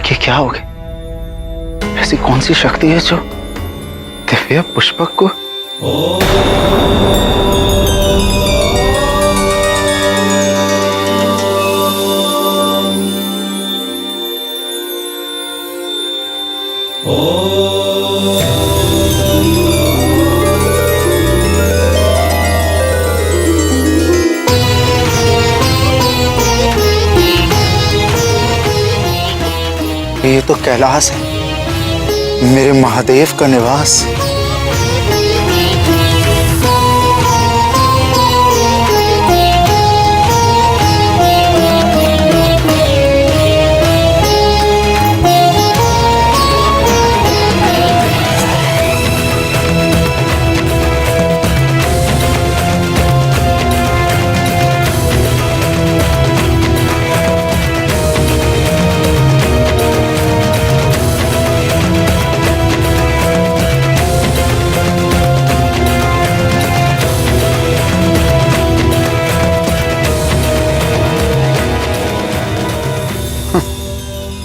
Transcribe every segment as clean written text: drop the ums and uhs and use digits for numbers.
ये क्या हो गया? ऐसी कौन सी शक्ति है जो दिव्य पुष्पक को ये तो कैलाश है, मेरे महादेव का निवास।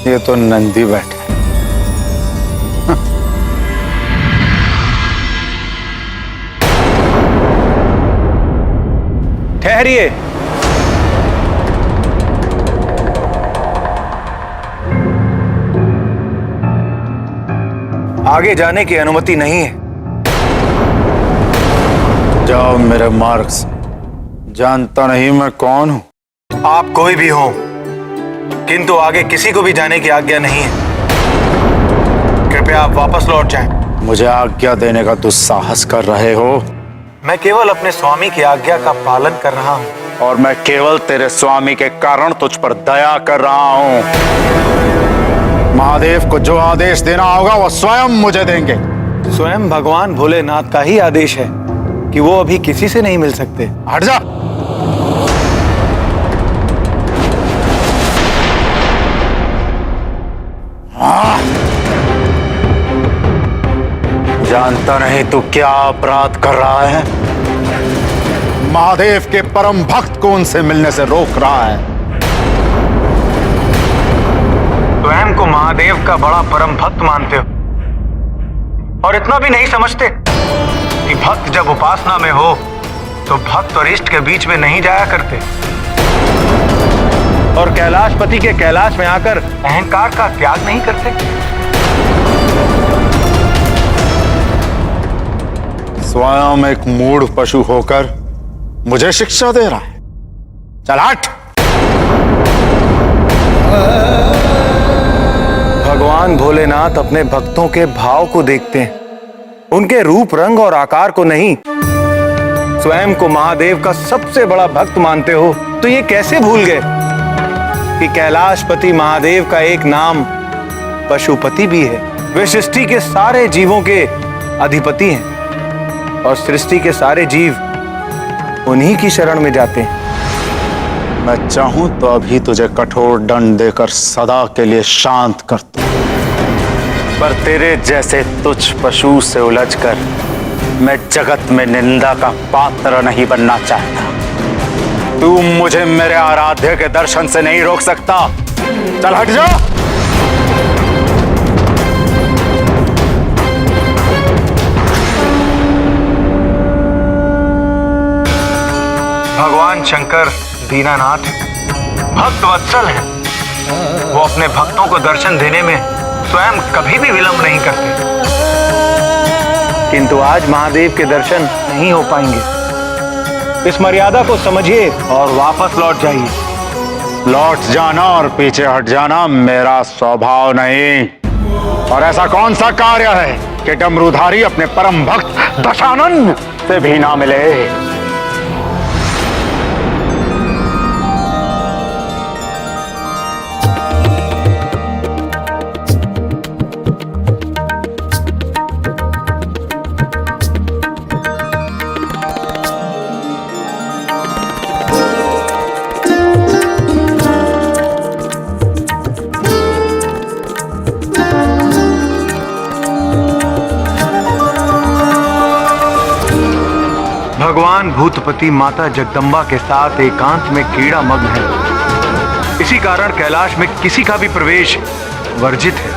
ये तो नंदी बैठे। ठहरिए। आगे जाने की अनुमति नहीं है। जाओ मेरे मार्ग से। जानता नहीं मैं कौन हूं। आप कोई भी हो, किंतु आगे किसी को भी जाने की आज्ञा नहीं है। कृपया आप वापस लौट जाएं। मुझे आज्ञा देने का दुस्साहस कर रहे हो? मैं केवल अपने स्वामी की आज्ञा का पालन कर रहा हूं। और मैं केवल तेरे स्वामी के कारण तुझ पर दया कर रहा हूं। महादेव को जो आदेश देना होगा वो स्वयं मुझे देंगे। स्वयं भगवान भोलेनाथ का ही आदेश है कि वो अभी किसी से नहीं मिल सकते। हट जा। जानता नहीं तू क्या अपराध कर रहा है। महादेव के परम भक्त को उनसे मिलने से रोक रहा है। स्वयं को महादेव का बड़ा परम भक्त मानते हो और इतना भी नहीं समझते कि भक्त जब उपासना में हो तो भक्त और इष्ट के बीच में नहीं जाया करते और कैलाशपति के कैलाश में आकर अहंकार का त्याग नहीं करते। स्वयं एक मूढ़ पशु होकर मुझे शिक्षा दे रहा है। चल हट। भगवान भोलेनाथ अपने भक्तों के भाव को देखते हैं, उनके रूप रंग और आकार को नहीं। स्वयं को महादेव का सबसे बड़ा भक्त मानते हो तो ये कैसे भूल गए कि कैलाशपति महादेव का एक नाम पशुपति भी है। वे सृष्टि के सारे जीवों के अधिपति हैं और सृष्टि के सारे जीव उन्हीं की शरण में जाते हैं। मैं चाहूं तो अभी तुझे कठोर दंड देकर सदा के लिए शांत कर दूं, पर तेरे जैसे तुच्छ पशु से उलझकर मैं जगत में निंदा का पात्र नहीं बनना चाहता। तू मुझे मेरे आराध्य के दर्शन से नहीं रोक सकता। चल हट जा। भगवान शंकर दीनानाथ भक्त वत्सल हैं। वो अपने भक्तों को दर्शन देने में स्वयं कभी भी विलंब नहीं करते, किंतु आज महादेव के दर्शन नहीं हो पाएंगे। इस मर्यादा को समझिए और वापस लौट जाइए। लौट जाना और पीछे हट जाना मेरा स्वभाव नहीं। और ऐसा कौन सा कार्य है कि डमरूधारी अपने परम भक्त दशानन से भी ना मिले। भगवान भूतपति माता जगदम्बा के साथ एकांत में क्रीड़ा मग्न है। इसी कारण कैलाश में किसी का भी प्रवेश वर्जित है।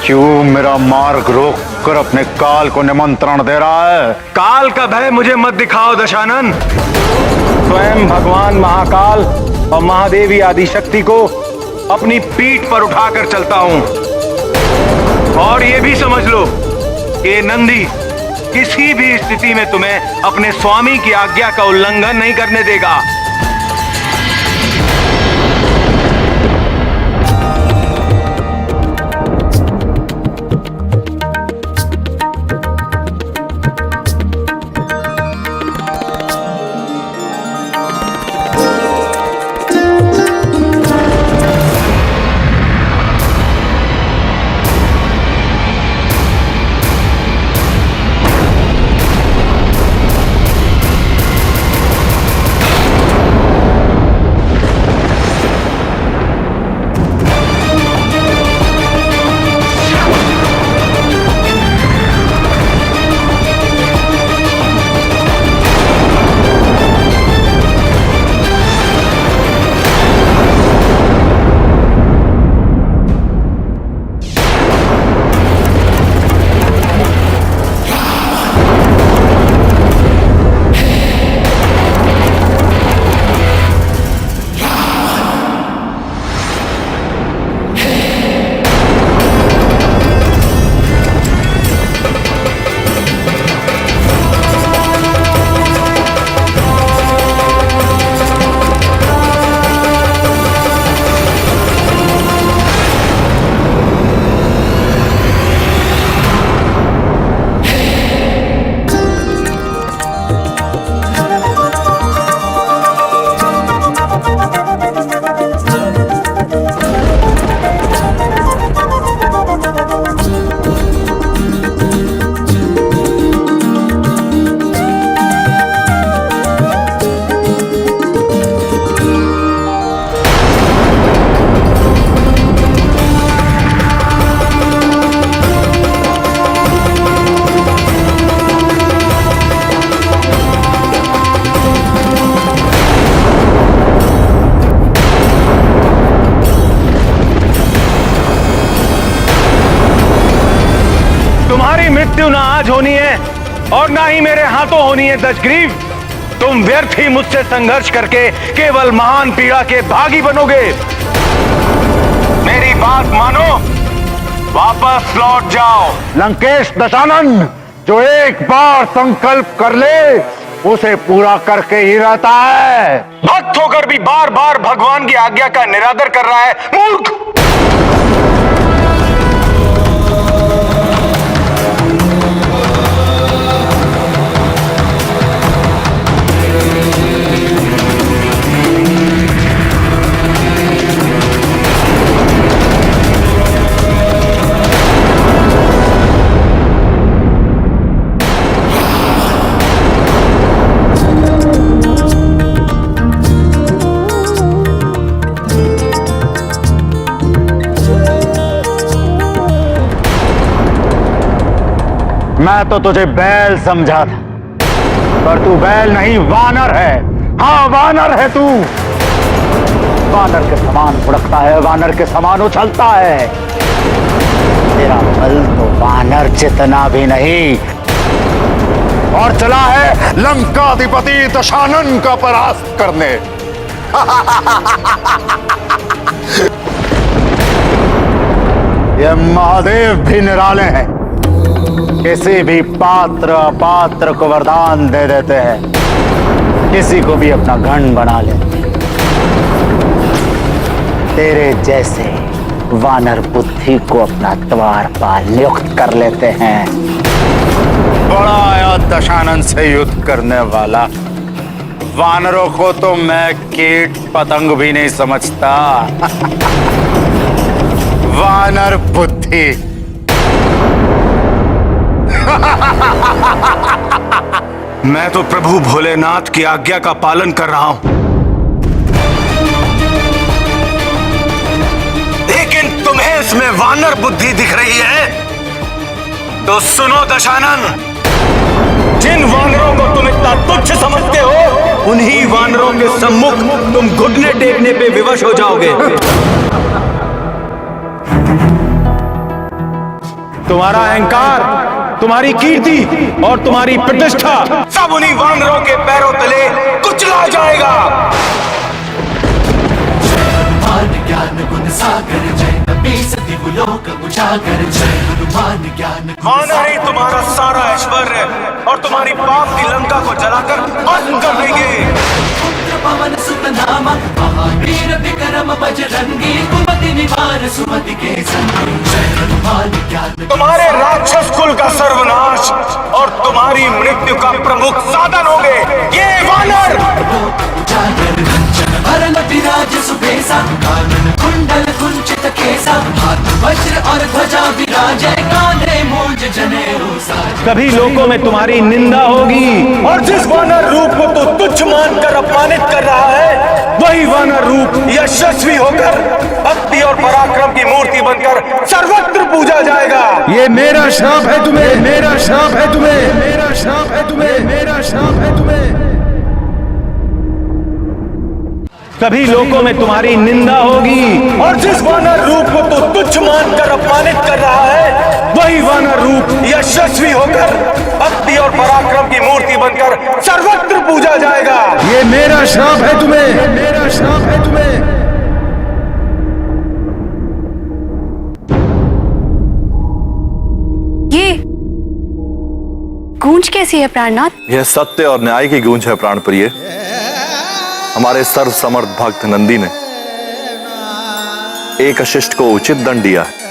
क्यों मेरा मार्ग रोक कर अपने काल को निमंत्रण दे रहा है? काल का भय मुझे मत दिखाओ दशानन। स्वयं भगवान महाकाल और महादेवी आदिशक्ति को अपनी पीठ पर उठाकर चलता हूं। और ये भी समझ लो कि नंदी किसी भी स्थिति में तुम्हें अपने स्वामी की आज्ञा का उल्लंघन नहीं करने देगा। मृत्यु ना आज होनी है और ना ही मेरे हाथों होनी है दशग्रीव। तुम व्यर्थ ही मुझसे संघर्ष करके केवल महान पीड़ा के भागी बनोगे। मेरी बात मानो, वापस लौट जाओ। लंकेश दशानन जो एक बार संकल्प कर ले उसे पूरा करके ही रहता है। भक्त होकर भी बार बार भगवान की आज्ञा का निरादर कर रहा है, मूर्ख। मैं तो तुझे बैल समझा था, पर तू बैल नहीं वानर है। हाँ, वानर है तू। वानर के समान फुड़कता है, वानर के समान उछलता है। तेरा बल तो वानर जितना भी नहीं, और चला है लंकाधिपति दशानन का परास्त करने। ये महादेव भी निराले हैं, किसी भी पात्र अपात्र को वरदान दे देते हैं, किसी को भी अपना गण बना लेते हैं। तेरे जैसे वानर बुद्धि को अपना द्वारपाल नियुक्त कर लेते हैं। बड़ा आया दशानन से युद्ध करने वाला। वानरों को तो मैं कीट पतंग भी नहीं समझता। वानर बुद्धि। मैं तो प्रभु भोलेनाथ की आज्ञा का पालन कर रहा हूं, लेकिन तुम्हें इसमें वानर बुद्धि दिख रही है। तो सुनो दशानन, जिन वानरों को तुम इतना तुच्छ समझते हो, उन्हीं वानरों के सम्मुख तुम घुटने टेकने पे विवश हो जाओगे। तुम्हारा अहंकार, तुम्हारी कीर्ति और तुम्हारी प्रतिष्ठा सब उन्हीं वानरों के पैरों तले कुचला जाएगा। ज्ञान गुण सागर जय नबी सती लोक उजागर जय हनुमान ज्ञान वानर ही तुम्हारा सारा ऐश्वर्य और तुम्हारी पाप की लंका को जलाकर भस्म कर देंगे। पुत्र पवन सुत नामा महावीर विक्रम बजरंगी कुमति निवार सुमति के संगी जय हनुमान ज्ञान तुम्हारे राक्षस कुल का सर्वनाश और तुम्हारी मृत्यु का प्रमुख साधन होंगे ये वानर। लोक उजागर कंचन भरन विराज सुबेसा कानन कुंडल कुंचित केसा हाथ वज्र और ध्वजा विराजय कांधे मूंज जनेऊ साज। कभी लोगों में तुम्हारी निंदा होगी और जिस वानर रूप को तू तुच्छ मानकर अपमानित कर रहा है वही वानर रूप यशस्वी होकर भक्ति और पराक्रम की मूर्ति बनकर सर्वत्र पूजा जाएगा। ये मेरा श्राप है तुम्हें, मेरा श्राप है तुम्हें, मेरा श्राप है तुम्हें, मेरा श्राप है तुम्हें। कभी लोगों में तुम्हारी निंदा होगी और जिस वानर रूप को तू तुच्छ मानकर अपमानित कर रहा है वही वानर रूप यशस्वी होकर भक्ति और पराक्रम की मूर्ति बनकर सर्वत्र पूजा जाएगा। ये मेरा श्राप है तुम्हें, मेरा श्राप है तुम्हें। ये गूंज कैसी है प्राणनाथ? यह सत्य और न्याय की गूंज है प्राणप्रिय। हमारे सर्व समर्थ भक्त नंदी ने एक अशिष्ट को उचित दंड दिया है।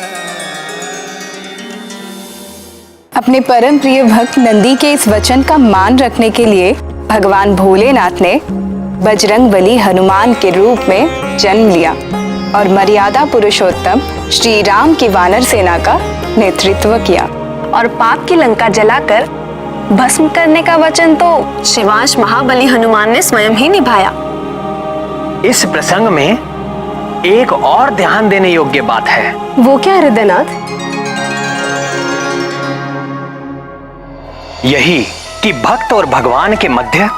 अपने परम प्रिय भक्त नंदी के इस वचन का मान रखने के लिए भगवान भोलेनाथ ने बजरंगबली हनुमान के रूप में जन्म लिया और मर्यादा पुरुषोत्तम श्री राम की वानर सेना का नेतृत्व किया और पाप की लंका जलाकर भस्म करने का वचन तो शिवांश महाबली हनुमान ने स्वयं ही निभाया। इस प्रसंग में एक और ध्यान देने योग्य बात है। वो क्या हृदयनाथ? यही कि भक्त और भगवान के मध्य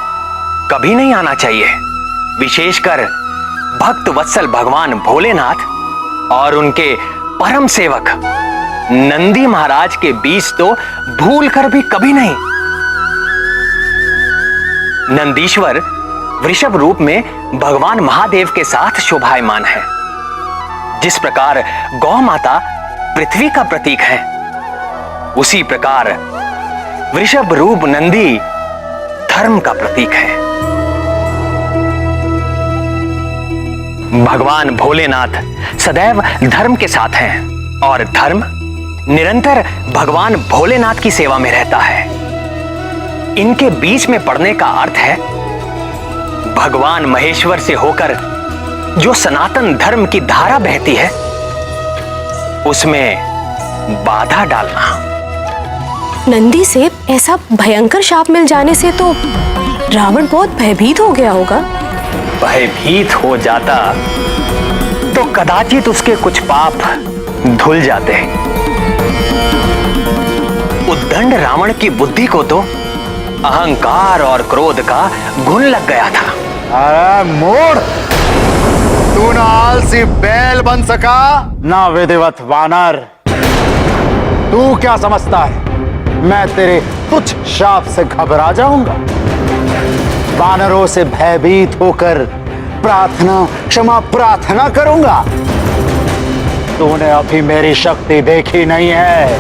कभी नहीं आना चाहिए। विशेषकर भक्त वत्सल भगवान भोलेनाथ और उनके परम सेवक नंदी महाराज के बीच तो भूल कर भी कभी नहीं। नंदीश्वर वृषभ रूप में भगवान महादेव के साथ शोभायमान है। जिस प्रकार गौ माता पृथ्वी का प्रतीक है उसी प्रकार वृषभ रूप नंदी धर्म का प्रतीक है। भगवान भोलेनाथ सदैव धर्म के साथ हैं और धर्म निरंतर भगवान भोलेनाथ की सेवा में रहता है। इनके बीच में पड़ने का अर्थ है भगवान महेश्वर से होकर जो सनातन धर्म की धारा बहती है उसमें बाधा डालना। नंदी से ऐसा भयंकर शाप मिल जाने से तो रावण बहुत भयभीत हो गया होगा। भयभीत हो जाता तो कदाचित उसके कुछ पाप धुल जाते। उद्दंड रावण की बुद्धि को तो अहंकार और क्रोध का घुन लग गया था। अरे मूढ़, तू ना आलसी बैल बन सका ना विधिवत वानर। तू क्या समझता है मैं तेरे तुच्छ शाप से घबरा जाऊंगा? वानरों से भयभीत होकर प्रार्थना क्षमा प्रार्थना करूंगा। तूने अभी मेरी शक्ति देखी नहीं है,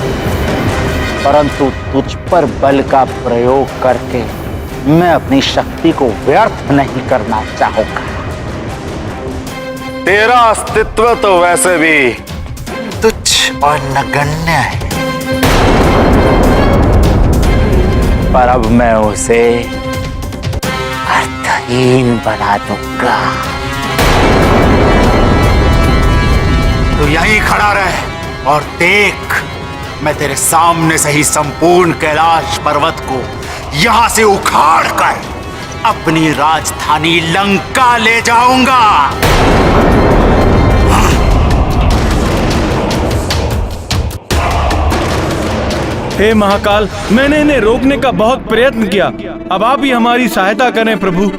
परंतु तुझ पर बल का प्रयोग करके मैं अपनी शक्ति को व्यर्थ नहीं करना चाहूंगा। तेरा अस्तित्व तो वैसे भी तुच्छ और नगण्य है, पर अब मैं उसे अर्थहीन बना दूंगा। तो यहीं खड़ा रह और देख, मैं तेरे सामने से ही संपूर्ण कैलाश पर्वत को यहां से उखाड़ कर अपनी राजधानी लंका ले जाऊंगा। हे महाकाल, मैंने इन्हें रोकने का बहुत प्रयत्न किया, अब आप ही हमारी सहायता करें प्रभु।